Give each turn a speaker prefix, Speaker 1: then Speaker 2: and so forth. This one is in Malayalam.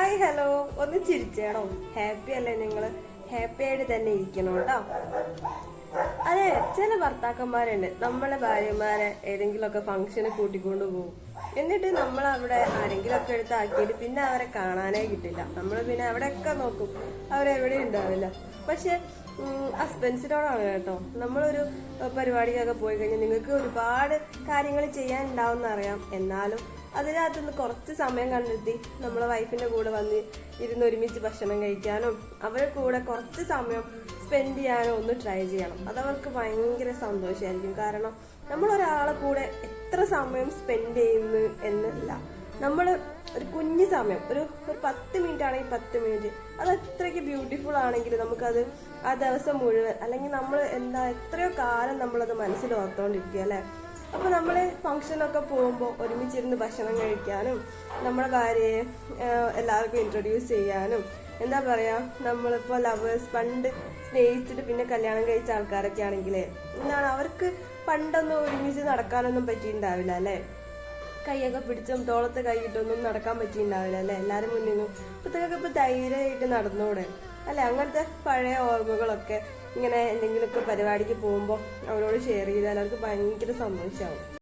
Speaker 1: ഹായ് ഹലോ, ഒന്ന് ചിരിച്ചേടോ. ഹാപ്പി അല്ലേ നിങ്ങള്? ഹാപ്പി ആയിട്ട് തന്നെ ഇരിക്കണം കേട്ടോ. അതെ, ചില ഭർത്താക്കന്മാരുണ്ട് നമ്മളെ ഭാര്യമാരെ ഏതെങ്കിലുമൊക്കെ ഫംഗ്ഷന് കൂട്ടിക്കൊണ്ടു പോകും. എന്നിട്ട് നമ്മൾ അവിടെ ആരെങ്കിലും ഒക്കെ എടുത്താക്കിയിട്ട് പിന്നെ അവരെ കാണാനേ കിട്ടില്ല. നമ്മൾ പിന്നെ അവിടെയൊക്കെ നോക്കും, അവരെവിടെ ഉണ്ടാവില്ല. പക്ഷെ ഹസ്ബൻഡ്സിനോടാണ് കേട്ടോ. നമ്മളൊരു പരിപാടിക്കൊക്കെ പോയി കഴിഞ്ഞാൽ നിങ്ങൾക്ക് ഒരുപാട് കാര്യങ്ങൾ ചെയ്യാൻ ഉണ്ടാവും എന്നറിയാം. എന്നാലും അതിനകത്തുനിന്ന് കുറച്ച് സമയം കണ്ടെത്തി നമ്മളെ വൈഫിന്റെ കൂടെ വന്ന് ഇരുന്ന് ഒരുമിച്ച് ഭക്ഷണം കഴിക്കാനും അവരുടെ കൂടെ കുറച്ച് സമയം സ്പെൻഡ് ചെയ്യാനും ഒന്ന് ട്രൈ ചെയ്യണം. അതവർക്ക് ഭയങ്കര സന്തോഷമായിരിക്കും. കാരണം നമ്മൾ ഒരാളെ കൂടെ എത്ര സമയം സ്പെൻഡ് ചെയ്യുന്നു എന്നല്ല, നമ്മൾ ഒരു കുഞ്ഞു സമയം ഒരു 10 മിനിറ്റ് ആണെങ്കിൽ 10 മിനിറ്റ്, അത് അത്രയ്ക്ക് ബ്യൂട്ടിഫുൾ ആണെങ്കിൽ നമുക്കത് ആ ദിവസം മുഴുവൻ, അല്ലെങ്കിൽ നമ്മൾ എത്രയോ കാലം നമ്മളത് മനസ്സിൽ ഓർത്തോണ്ടിരിക്കുക അല്ലെ. അപ്പൊ നമ്മള് ഫംഗ്ഷനൊക്കെ പോകുമ്പോൾ ഒരുമിച്ചിരുന്ന് ഭക്ഷണം കഴിക്കാനും നമ്മുടെ ഭാര്യയെ എല്ലാവർക്കും ഇൻട്രൊഡ്യൂസ് ചെയ്യാനും, എന്താ പറയാ, നമ്മളിപ്പോ ലവേഴ്സ് പണ്ട് സ്നേഹിച്ചിട്ട് പിന്നെ കല്യാണം കഴിച്ച ആൾക്കാരൊക്കെ ആണെങ്കിലേ അവർക്ക് പണ്ടൊന്നും ഒരുമിച്ച് നടക്കാനൊന്നും പറ്റിയിട്ടുണ്ടാവില്ല അല്ലെ. കൈയൊക്കെ പിടിച്ചും തോളത്ത് കൈയിട്ടൊന്നും നടക്കാൻ പറ്റിയിട്ടുണ്ടാവില്ല അല്ലെ എല്ലാരും മുന്നിൽ നിന്നും. ഇപ്പൊ ധൈര്യമായിട്ട് നടന്നൂടെ അല്ലെ. അങ്ങനത്തെ പഴയ ഓർമ്മകളൊക്കെ ഇങ്ങനെ എന്തെങ്കിലുമൊക്കെ പരിപാടിക്ക് പോകുമ്പോൾ അവരോട് ഷെയർ ചെയ്താൽ അവർക്ക് ഭയങ്കര സന്തോഷമാവും.